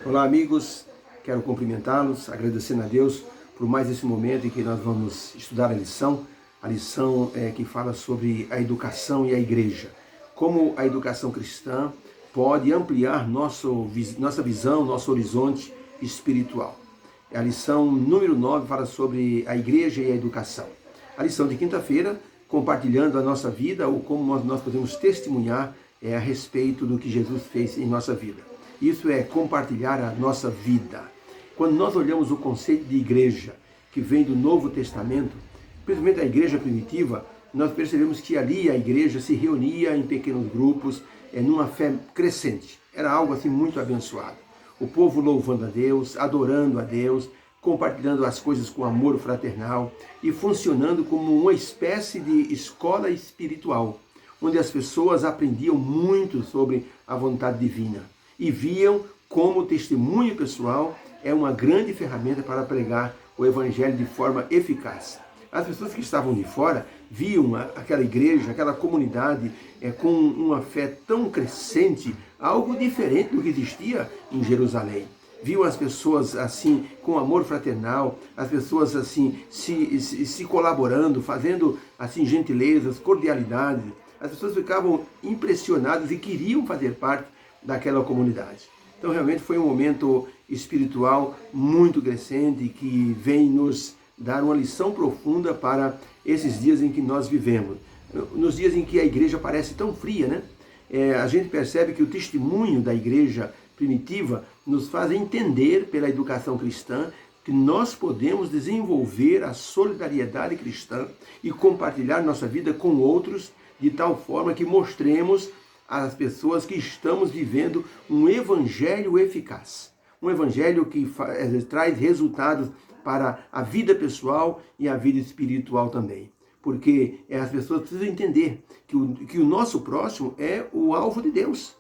Olá, amigos, quero cumprimentá-los, agradecendo a Deus por mais esse momento em que nós vamos estudar a lição que fala sobre a educação e a igreja. Como a educação cristã pode ampliar nossa visão, nosso horizonte espiritual. A lição número 9 fala sobre a igreja e a educação. A lição de quinta-feira, compartilhando a nossa vida, ou como nós podemos testemunhar a respeito do que Jesus fez em nossa vida. Isso é compartilhar a nossa vida. Quando nós olhamos o conceito de igreja, que vem do Novo Testamento, principalmente a igreja primitiva, nós percebemos que ali a igreja se reunia em pequenos grupos, numa fé crescente. Era algo assim muito abençoado. O povo louvando a Deus, adorando a Deus, compartilhando as coisas com amor fraternal e funcionando como uma espécie de escola espiritual, onde as pessoas aprendiam muito sobre a vontade divina e viam como o testemunho pessoal é uma grande ferramenta para pregar o evangelho de forma eficaz. As pessoas que estavam de fora viam aquela igreja, aquela comunidade com uma fé tão crescente, algo diferente do que existia em Jerusalém. Viam as pessoas assim, com amor fraternal, as pessoas assim, se colaborando, fazendo assim gentilezas, cordialidades. As pessoas ficavam impressionadas e queriam fazer parte daquela comunidade. Então realmente foi um momento espiritual muito crescente que vem nos dar uma lição profunda para esses dias em que nós vivemos. Nos dias em que a igreja parece tão fria, né? A gente percebe que o testemunho da igreja primitiva nos faz entender pela educação cristã que nós podemos desenvolver a solidariedade cristã e compartilhar nossa vida com outros de tal forma que mostremos às pessoas que estamos vivendo um evangelho eficaz. Um evangelho que traz resultados para a vida pessoal e a vida espiritual também. Porque as pessoas precisam entender que o nosso próximo é o alvo de Deus.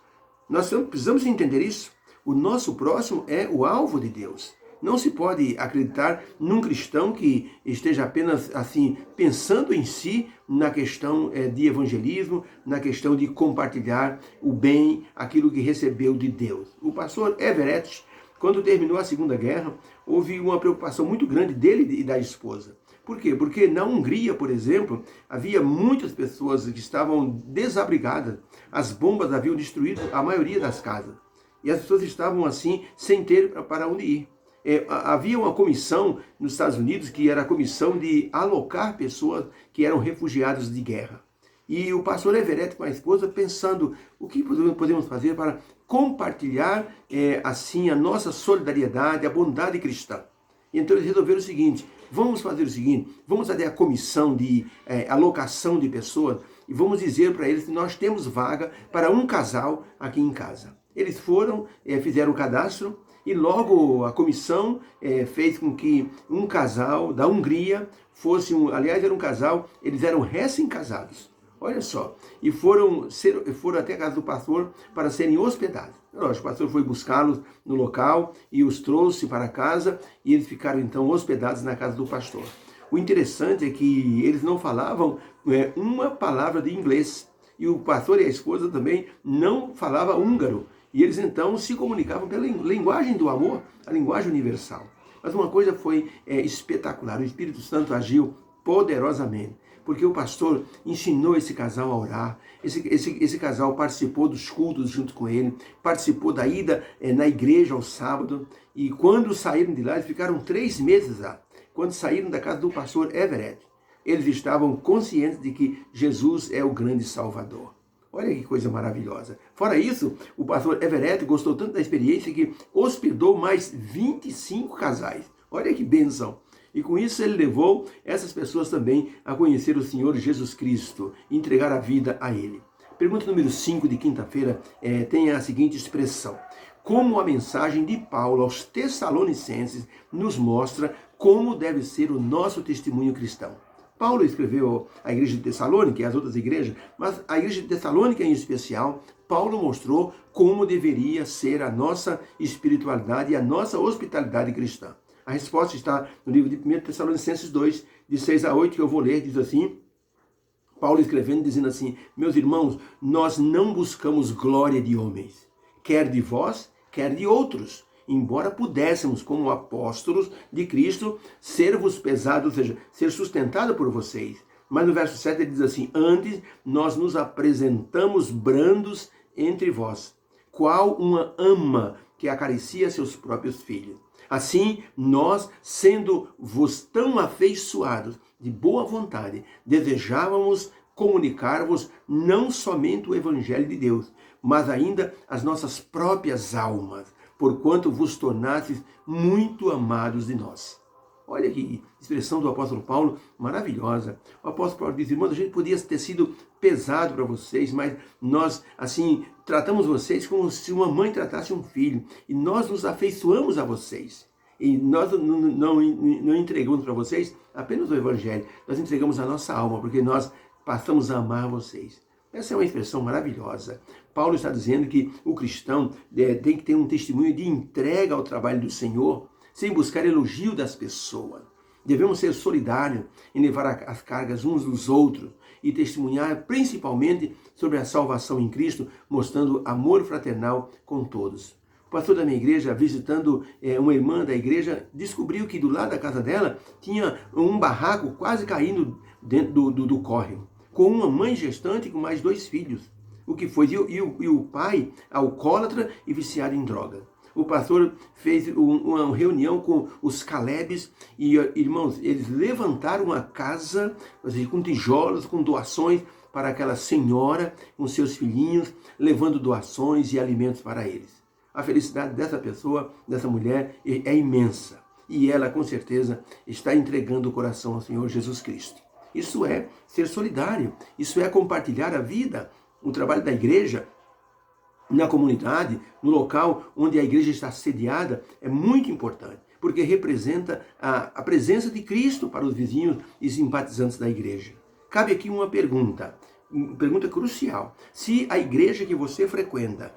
Nós precisamos entender isso. O nosso próximo é o alvo de Deus. Não se pode acreditar num cristão que esteja apenas assim pensando em si na questão de evangelismo, na questão de compartilhar o bem, aquilo que recebeu de Deus. O pastor Everett, quando terminou a Segunda Guerra, houve uma preocupação muito grande dele e da esposa. Por quê? Porque na Hungria, por exemplo, havia muitas pessoas que estavam desabrigadas. As bombas haviam destruído a maioria das casas. E as pessoas estavam assim, sem ter para onde ir. Havia uma comissão nos Estados Unidos que era a comissão de alocar pessoas que eram refugiados de guerra. E o pastor Everett com a esposa pensando o que podemos fazer para compartilhar assim a nossa solidariedade, a bondade cristã. E então eles resolveram o seguinte: vamos fazer o seguinte, vamos fazer a comissão de alocação de pessoas e vamos dizer para eles que nós temos vaga para um casal aqui em casa. Eles foram, fizeram o cadastro, e logo a comissão fez com que um casal da Hungria fosse, aliás era um casal, eles eram recém-casados, olha só, e foram até a casa do pastor para serem hospedados. Lógico, o pastor foi buscá-los no local e os trouxe para casa e eles ficaram então hospedados na casa do pastor. O interessante é que eles não falavam uma palavra de inglês e o pastor e a esposa também não falavam húngaro. E eles então se comunicavam pela linguagem do amor, a linguagem universal. Mas uma coisa foi espetacular, o Espírito Santo agiu poderosamente, porque o pastor ensinou esse casal a orar, esse casal participou dos cultos junto com ele, participou da ida na igreja ao sábado, e quando saíram de lá, eles ficaram 3 meses lá. Quando saíram da casa do pastor Everett, eles estavam conscientes de que Jesus é o grande Salvador. Olha que coisa maravilhosa. Fora isso, o pastor Everett gostou tanto da experiência que hospedou mais 25 casais. Olha que bênção. E com isso ele levou essas pessoas também a conhecer o Senhor Jesus Cristo, entregar a vida a Ele. Pergunta número 5 de quinta-feira tem a seguinte expressão: como a mensagem de Paulo aos Tessalonicenses nos mostra como deve ser o nosso testemunho cristão. Paulo escreveu à igreja de Tessalônica e às outras igrejas, mas a igreja de Tessalônica em especial, Paulo mostrou como deveria ser a nossa espiritualidade e a nossa hospitalidade cristã. A resposta está no livro de 1 Tessalonicenses 2, de 6 a 8, que eu vou ler, diz assim, Paulo escrevendo, dizendo assim: meus irmãos, nós não buscamos glória de homens, quer de vós, quer de outros, embora pudéssemos, como apóstolos de Cristo, ser-vos pesados, ou seja, ser sustentado por vocês. Mas no verso 7 ele diz assim: antes nós nos apresentamos brandos entre vós, qual uma ama que acaricia seus próprios filhos. Assim, nós, sendo-vos tão afeiçoados de boa vontade, desejávamos comunicar-vos não somente o Evangelho de Deus, mas ainda as nossas próprias almas, porquanto vos tornastes muito amados de nós. Olha que expressão do apóstolo Paulo maravilhosa. O apóstolo Paulo diz: irmãos, a gente podia ter sido pesado para vocês, mas nós, assim, tratamos vocês como se uma mãe tratasse um filho. E nós nos afeiçoamos a vocês. E nós não entregamos para vocês apenas o Evangelho. Nós entregamos a nossa alma, porque nós passamos a amar vocês. Essa é uma expressão maravilhosa. Paulo está dizendo que o cristão tem que ter um testemunho de entrega ao trabalho do Senhor, sem buscar elogio das pessoas. Devemos ser solidários em levar as cargas uns dos outros e testemunhar principalmente sobre a salvação em Cristo, mostrando amor fraternal com todos. O pastor da minha igreja, visitando uma irmã da igreja, descobriu que do lado da casa dela tinha um barraco quase caindo dentro do córrego, com uma mãe gestante e com mais 2 filhos. O que foi? E o pai, alcoólatra e viciado em droga. O pastor fez uma reunião com os Calebes e, irmãos, eles levantaram uma casa com tijolos, com doações para aquela senhora, com seus filhinhos, levando doações e alimentos para eles. A felicidade dessa pessoa, dessa mulher, é imensa. E ela, com certeza, está entregando o coração ao Senhor Jesus Cristo. Isso é ser solidário, isso é compartilhar a vida. O trabalho da igreja na comunidade, no local onde a igreja está sediada, é muito importante, porque representa a presença de Cristo para os vizinhos e simpatizantes da igreja. Cabe aqui uma pergunta crucial. Se a igreja que você frequenta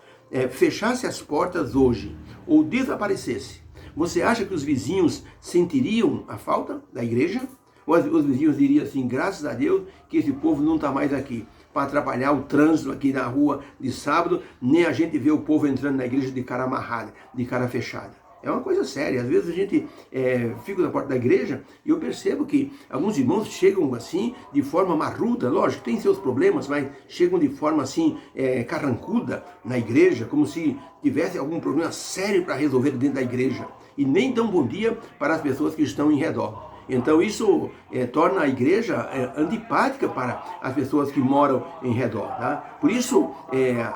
fechasse as portas hoje ou desaparecesse, você acha que os vizinhos sentiriam a falta da igreja? Ou os vizinhos diriam assim: graças a Deus que esse povo não está mais aqui para atrapalhar o trânsito aqui na rua de sábado, nem a gente vê o povo entrando na igreja de cara amarrada, de cara fechada. É uma coisa séria. Às vezes a gente fica na porta da igreja e eu percebo que alguns irmãos chegam assim de forma marruda. Lógico, tem seus problemas, mas chegam de forma assim carrancuda na igreja, como se tivesse algum problema sério para resolver dentro da igreja. E nem dão bom dia para as pessoas que estão em redor. Então isso torna a igreja antipática para as pessoas que moram em redor. Tá? Por isso,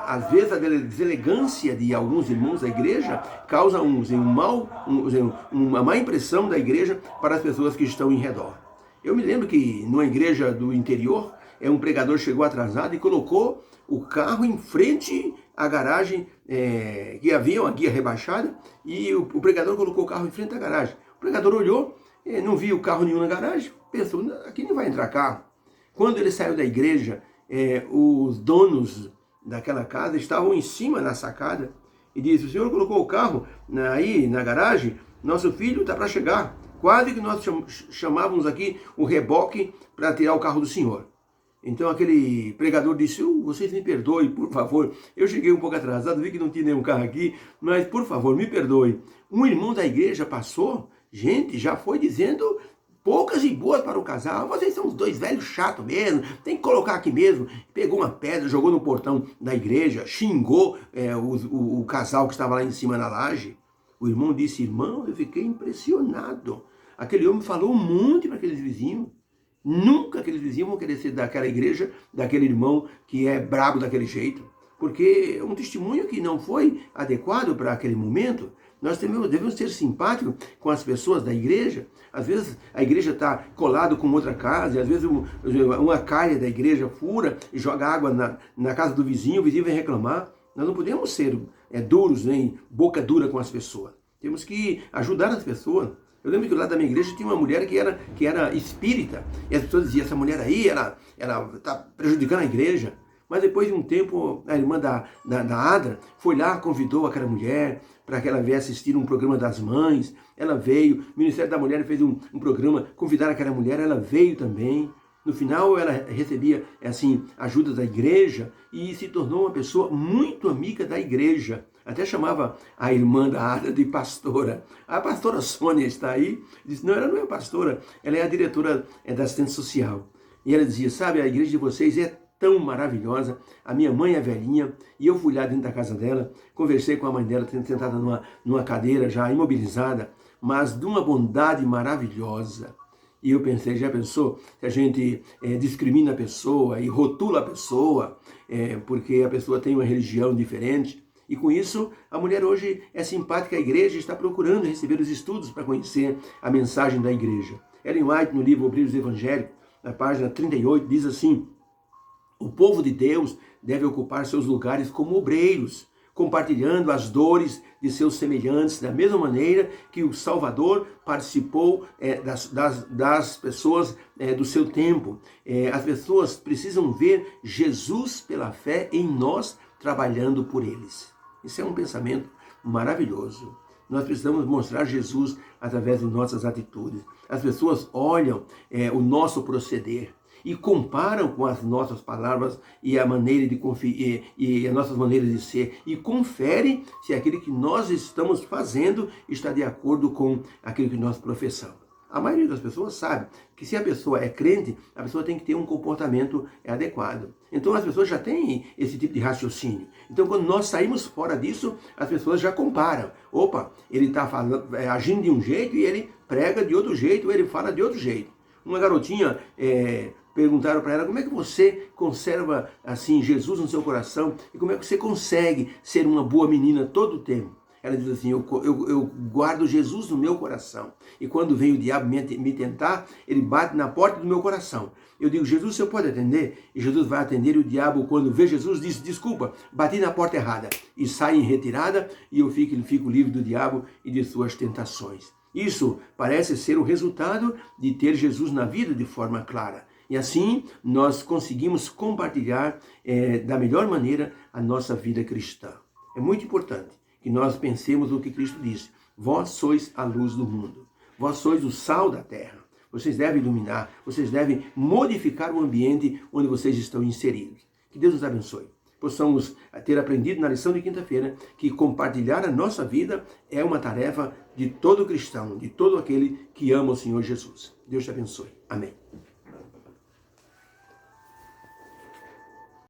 às vezes a deselegância de alguns irmãos da igreja causa uma má impressão da igreja para as pessoas que estão em redor. Eu me lembro que numa igreja do interior, um pregador chegou atrasado e colocou o carro em frente à garagem, que havia uma guia rebaixada, e o pregador colocou o carro em frente à garagem. O pregador olhou, não viu carro nenhum na garagem, pensou: aqui não vai entrar carro. Quando ele saiu da igreja, os donos daquela casa estavam em cima na sacada e disse: o senhor colocou o carro aí na garagem? Nosso filho está para chegar. Quase que nós chamávamos aqui o reboque para tirar o carro do senhor. Então aquele pregador disse: vocês me perdoem, por favor. Eu cheguei um pouco atrasado, vi que não tinha nenhum carro aqui, mas por favor, me perdoe. Um irmão da igreja passou, gente, já foi dizendo poucas e boas para o casal: vocês são os 2 velhos chatos mesmo, tem que colocar aqui mesmo. Pegou uma pedra, jogou no portão da igreja, xingou o casal que estava lá em cima na laje. O irmão disse: irmão, eu fiquei impressionado. Aquele homem falou um monte para aqueles vizinhos. Nunca aqueles vizinhos vão querer ser daquela igreja, daquele irmão que é brabo daquele jeito. Porque é um testemunho que não foi adequado para aquele momento. Nós devemos ser simpáticos com as pessoas da igreja. Às vezes a igreja está colada com outra casa, e às vezes uma calha da igreja fura e joga água na casa do vizinho, o vizinho vem reclamar. Nós não podemos ser duros, nem boca dura com as pessoas. Temos que ajudar as pessoas. Eu lembro que lá da minha igreja tinha uma mulher que era espírita. E as pessoas diziam: essa mulher aí, ela está prejudicando a igreja. Mas depois de um tempo, a irmã da Adra foi lá, convidou aquela mulher para que ela viesse assistir um programa das mães. Ela veio, o Ministério da Mulher fez um programa, convidaram aquela mulher, ela veio também. No final, ela recebia, assim, ajuda da igreja e se tornou uma pessoa muito amiga da igreja. Até chamava a irmã da Ada de pastora. A pastora Sônia está aí. Disse, não, ela não é pastora, ela é a diretora da assistência social. E ela dizia, sabe, a igreja de vocês é tão maravilhosa. A minha mãe é velhinha e eu fui lá dentro da casa dela, conversei com a mãe dela, sentada numa cadeira já imobilizada, mas de uma bondade maravilhosa. E eu pensei, já pensou, se a gente discrimina a pessoa e rotula a pessoa, porque a pessoa tem uma religião diferente, e com isso a mulher hoje é simpática à igreja e está procurando receber os estudos para conhecer a mensagem da igreja. Ellen White, no livro Obreiros Evangélicos, na página 38, diz assim, o povo de Deus deve ocupar seus lugares como obreiros, compartilhando as dores de seus semelhantes, da mesma maneira que o Salvador participou das pessoas do seu tempo. As pessoas precisam ver Jesus pela fé em nós, trabalhando por eles. Isso é um pensamento maravilhoso. Nós precisamos mostrar Jesus através de nossas atitudes. As pessoas olham o nosso proceder e comparam com as nossas palavras e a maneira de confiar e as nossas maneiras de ser e conferem se aquilo que nós estamos fazendo está de acordo com aquilo que nós professamos. A maioria das pessoas sabe que se a pessoa é crente, a pessoa tem que ter um comportamento adequado. Então as pessoas já têm esse tipo de raciocínio. Então quando nós saímos fora disso, as pessoas já comparam. Opa, ele está agindo de um jeito e ele prega de outro jeito, ou ele fala de outro jeito. Uma garotinha perguntaram para ela, como é que você conserva assim Jesus no seu coração e como é que você consegue ser uma boa menina todo o tempo? Ela diz assim, eu guardo Jesus no meu coração. E quando vem o diabo me tentar, ele bate na porta do meu coração. Eu digo, Jesus, você pode atender? E Jesus vai atender e o diabo, quando vê Jesus, diz, desculpa, bati na porta errada. E sai em retirada e eu fico livre do diabo e de suas tentações. Isso parece ser o resultado de ter Jesus na vida de forma clara. E assim nós conseguimos compartilhar da melhor maneira a nossa vida cristã. É muito importante que nós pensemos o que Cristo disse. Vós sois a luz do mundo. Vós sois o sal da terra. Vocês devem iluminar, vocês devem modificar o ambiente onde vocês estão inseridos. Que Deus nos abençoe. Possamos ter aprendido na lição de quinta-feira que compartilhar a nossa vida é uma tarefa de todo cristão, de todo aquele que ama o Senhor Jesus. Deus te abençoe. Amém.